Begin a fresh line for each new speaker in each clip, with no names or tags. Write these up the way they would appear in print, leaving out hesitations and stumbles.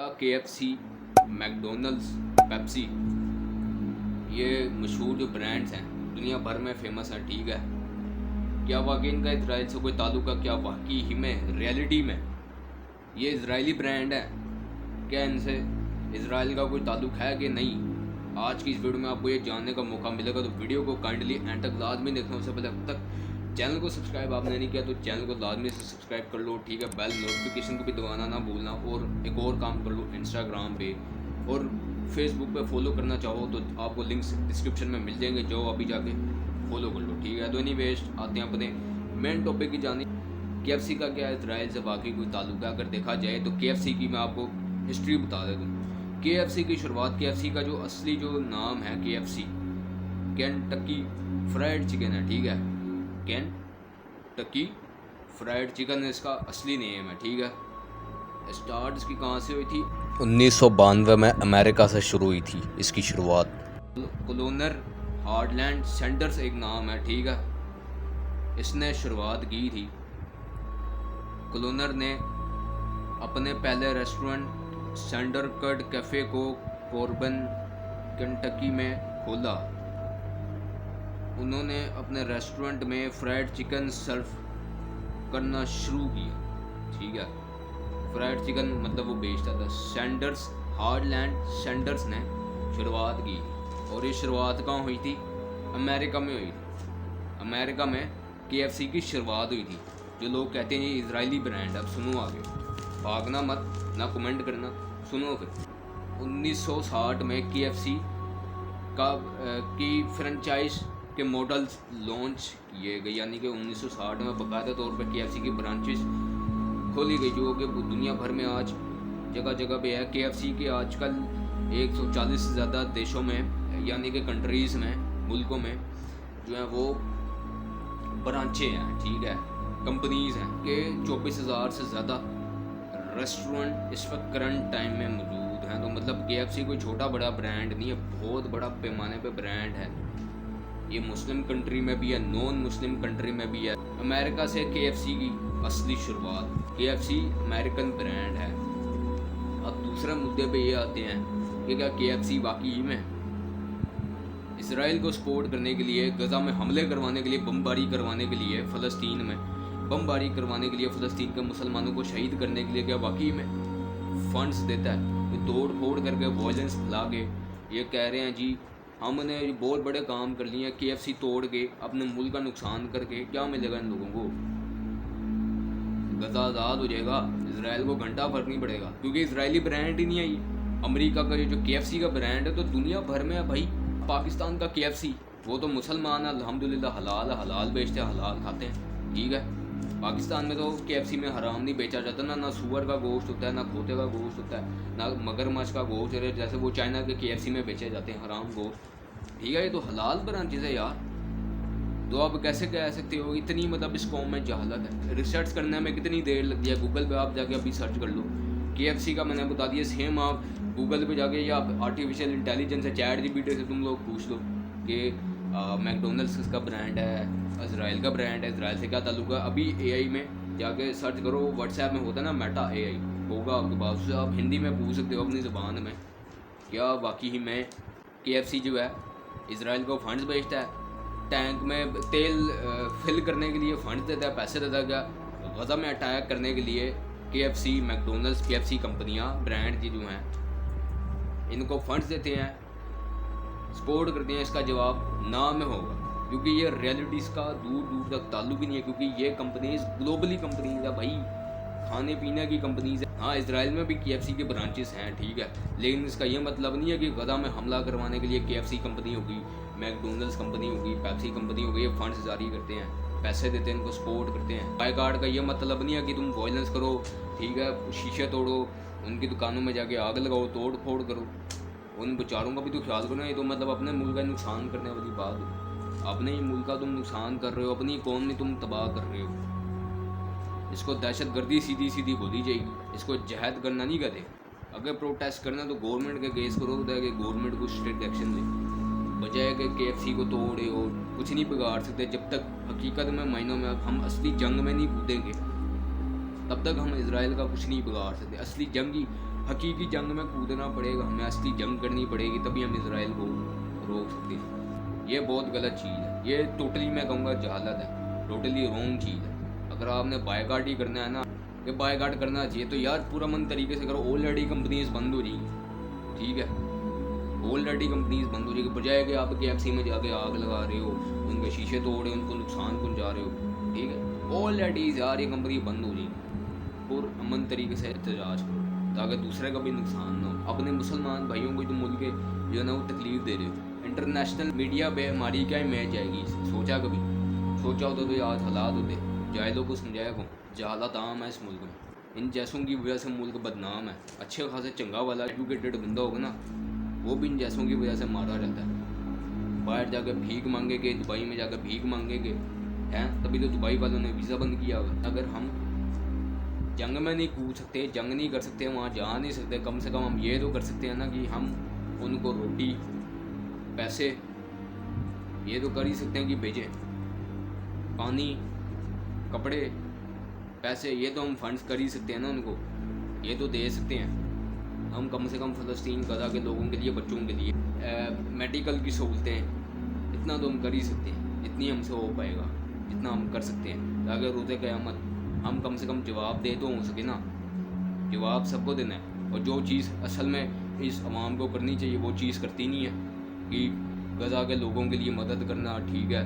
क्या KFC, McDonald's, Pepsi, ये मशहूर जो ब्रांड्स हैं दुनिया भर में फेमस हैं, ठीक है। क्या वाकई इनका इजराइल से कोई ताल्लुक है? क्या वाकई ही में रियलिटी में ये इजरायली ब्रांड है? क्या इनसे इजराइल का कोई ताल्लुक है कि नहीं? आज की इस वीडियो में आपको ये जानने का मौका मिलेगा, तो वीडियो को काइंडली एंड तक लाजमी देखना। उससे पहले अब तक चैनल को सब्सक्राइब आपने नहीं किया तो चैनल को लाजमी से सब्सक्राइब कर लो, ठीक है। बेल नोटिफिकेशन को भी दबाना ना भूलना। और एक और काम कर लो, इंस्टाग्राम पे और फेसबुक पे फॉलो करना चाहो तो आपको लिंक्स डिस्क्रिप्शन में मिल जाएंगे, जो अभी जाके फॉलो कर लो, ठीक है। तो एनी वेस्ट आते हैं अपने मेन टॉपिक की जाने। KFC का क्या इसराइल से बाकी कोई ताल्लुक है? अगर देखा जाए तो KFC की मैं आपको हिस्ट्री बता देता हूँ। KFC की शुरुआत, KFC का जो असली जो नाम है KFC, केंटकी फ्राइड चिकन है, ठीक है। केंटकी फ्राइड चिकन इसका असली नेम है, ठीक है। स्टार्ट इसकी कहाँ से हुई थी?
1992 में अमेरिका से शुरू हुई थी इसकी शुरुआत।
कोलोनर हार्डलैंड सेंटर्स एक नाम है, ठीक है। इसने शुरुआत की थी। कोलोनर ने अपने पहले रेस्टोरेंट सेंडर कट कैफ़े को कोरबन केंटकी में खोला। उन्होंने अपने रेस्टोरेंट में फ्राइड चिकन सर्व करना शुरू किया, ठीक है। फ्राइड चिकन मतलब वो बेचता था। सैंडर्स हार्डलैंड सेंडर्स ने शुरुआत की, और ये शुरुआत कहाँ हुई थी? अमेरिका में हुई थी। अमेरिका में KFC की शुरुआत हुई थी। जो लोग कहते हैं ये इजरायली ब्रांड, अब सुनो आगे, भागना मत, ना कमेंट करना, सुनो फिर। 1960 में KFC की फ्रेंचाइज के मॉडल्स लॉन्च किए गए, यानी कि 1960 में बाकायदा तौर पर KFC की ब्रांचेस खोली गई, जो कि दुनिया भर में आज जगह जगह पे है। KFC के आजकल 140 से ज़्यादा देशों में, यानी कि कंट्रीज़ में, मुल्कों में जो है वो ब्रांचें हैं, ठीक है, कंपनीज़ हैं कि 24,000 से ज़्यादा रेस्टोरेंट इस वक्त करंट टाइम में मौजूद हैं। तो मतलब KFC कोई छोटा बड़ा ब्रांड नहीं है, बहुत बड़ा पैमाने पे ब्रांड है। ये मुस्लिम कंट्री में भी है, नॉन मुस्लिम कंट्री में भी है। अमेरिका से KFC की असली शुरुआत, KFC अमेरिकन ब्रांड है। अब दूसरे मुद्दे पे ये आते हैं कि क्या KFC वाकई में इसराइल को सपोर्ट करने के लिए, गजा में हमले करवाने के लिए, बमबारी करवाने के लिए, फ़लस्तीन में बमबारी करवाने के लिए, फ़लस्तीन के मुसलमानों को शहीद करने के लिए क्या वाकई में फंड्स देता है? ये तोड़ फोड़ करके वॉयलेंस फैला के ये कह रहे हैं जी हमने बहुत बड़े काम कर लिए हैं, KFC तोड़ के अपने मुल्क का नुकसान करके क्या मिलेगा इन लोगों को? गजा आज़ाद हो जाएगा, इसराइल को घंटा फर्क नहीं पड़ेगा, क्योंकि इसराइली ब्रांड ही नहीं है ये। अमेरिका का ये जो KFC का ब्रांड है तो दुनिया भर में है भाई। पाकिस्तान का KFC, वो तो मुसलमान है, अल्हम्दुलिल्लाह हलाल बेचते हैं, हलाल खाते हैं, ठीक है। पाकिस्तान में तो KFC में हराम नहीं बेचा जाता ना सूअर का गोश्त होता है, ना खोते का गोश्त होता है, ना मगरमच्छ का गोश्त, जैसे वो चाइना के KFC में बेचे जाते हैं हराम गोश्त, ठीक है। ये तो हलाल ब्रांचेज है यार। तो आप कैसे कह सकते हो? इतनी मतलब इस कौम में जहालत है। रिसर्च करने में कितनी देर लगती है? गूगल पे आप जाके अभी सर्च कर लो KFC का, मैंने बता दिया। सेम आप गूगल पे जाके या आर्टिफिशियल इंटेलिजेंस है, ChatGPT से तुम लोग पूछ लो कि मैकडोनल्ड्स किसका ब्रांड है, इसराइल का ब्रांड है, इसराइल से क्या ताल्लुक है। अभी AI में जाके सर्च करो, व्हाट्सएप में होता है ना मेटा AI, होगा आपके पास, उससे आप हिंदी में पूछ सकते हो अपनी ज़ुबान में, क्या वाकई ही में KFC जो है इसराइल को फंड्स बेचता है? टैंक में तेल फिल करने के लिए फंड्स देता है, पैसे देता है क्या? गज़ा में अटैक करने के लिए KFC, मैकडोनल्ड्स, KFC कंपनियां, ब्रांड की जो हैं, इनको फंड्स देते हैं, सपोर्ट करते हैं? इसका जवाब ना में होगा, क्योंकि ये रियलिटीज़ का दूर दूर तक ताल्लुक ही नहीं है, क्योंकि ये कंपनीज ग्लोबली कंपनीज है भाई, खाने पीने की कंपनीज है। हाँ, इसराइल में भी KFC के ब्रांचेस हैं, ठीक है, लेकिन इसका ये मतलब नहीं है कि गजा में हमला करवाने के लिए KFC कंपनी होगी, मैकडोनल्ड्स कंपनी होगी, पेप्सी कंपनी होगी, ये फंड्स जारी करते हैं, पैसे देते हैं, इनको सपोर्ट करते हैं। बाई कार्ड का ये मतलब नहीं है कि तुम वॉयलेंस करो, ठीक है, शीशे तोड़ो, उनकी दुकानों में जाके आग लगाओ, तोड़ फोड़ करो, उन बेचारों का भी तो ख्याल करो। ये तो मतलब अपने मुल्क का नुकसान करने वाली बात है। अपने ही मुल्क का तुम नुकसान कर रहे हो, अपनी कौम में तुम तबाह कर रहे हो। इसको दहशतगर्दी सीधी सीधी बोली जाएगी, इसको जहाद करना नहीं कहते। अगर प्रोटेस्ट करना तो गवर्नमेंट के केस करो, कि गवर्नमेंट को स्ट्रिक्ट एक्शन दे, बजाय कि KFC को तोड़े और कुछ नहीं बिगाड़ सकते। जब तक हकीकत में मायनों में हम असली जंग में नहीं कूदेंगे, तब तक हम इसराइल का कुछ नहीं बिगाड़ सकते। असली जंग ही हकीकी जंग में कूदना पड़ेगा, हमें असली जंग करनी पड़ेगी, तभी हम इसराइल को रोक सकते हैं। ये बहुत गलत चीज़ है, ये टोटली मैं कहूँगा जहालत है, टोटली रॉन्ग चीज़ है। अगर आपने बायकाट ही करना है ना, ये बायकाट करना चाहिए तो यार पूरा मन तरीके से करो। ऑलरेडी कंपनीज बंद हो जाएगी, ठीक है, ऑलरेडी कंपनीज बंद हो जाएगी, बजाय कि आप KFC में जाके आग लगा रहे हो, उनके शीशे तोड़ रहे हो, उनको नुकसान पहुँचा रहे हो, ठीक है। ऑलरेडी यार ये कंपनी बंद हो जाएगी, और अमन तरीके से एहतजाज करो ताकि दूसरे का भी नुकसान ना हो। अपने मुसलमान भाइयों को जो मुल्क के जो है ना वो तकलीफ दे रहे हो। इंटरनेशनल मीडिया पे हमारी क्या इमेज आएगी, सोचा कभी? सोचा होता तो आज हालात होते, जाहिलों को समझाया कौन? जहालत आम है इस मुल्क में, इन जैसों की वजह से मुल्क बदनाम है। अच्छे खासे चंगा वाला एजुकेटेड बंदा होगा ना, वो भी इन जैसों की वजह से मारा जाता है। बाहर जाकर भीख मांगेंगे, दुबई में जाकर भीख मांगेंगे हैं, तभी तो दुबई वालों ने वीज़ा बंद किया हुआ। अगर हम जंग में नहीं कूद सकते, जंग नहीं कर सकते, वहाँ जा नहीं सकते, कम से कम हम ये तो कर सकते हैं ना कि हम उनको रोटी, पैसे ये तो कर ही सकते हैं कि भेजें, पानी, कपड़े, पैसे, ये तो हम फंड्स कर ही सकते हैं ना उनको, ये तो दे सकते हैं हम। कम से कम फ़लस्तीन गज़ा के लोगों के लिए, बच्चों के लिए मेडिकल की सहूलतें, इतना तो हम कर ही सकते हैं, इतनी हमसे हो पाएगा, इतना हम कर सकते हैं ताकि रोज़े क़यामत हम कम से कम जवाब दे तो हो सके ना। जवाब सबको देना है, और जो चीज़ असल में इस आवाम को करनी चाहिए वो चीज़ करती नहीं है कि गज़ा के लोगों के लिए मदद करना, ठीक है,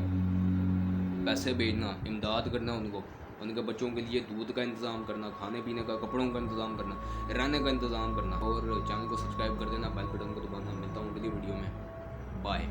पैसे भेजना, इमदाद करना उनको, उनके बच्चों के लिए दूध का इंतज़ाम करना, खाने पीने का, कपड़ों का इंतज़ाम करना, रहने का इंतज़ाम करना, और चैनल को सब्सक्राइब कर देना, बेल बटन को दबाना। मिलता हूँ अगली वीडियो में, बाय।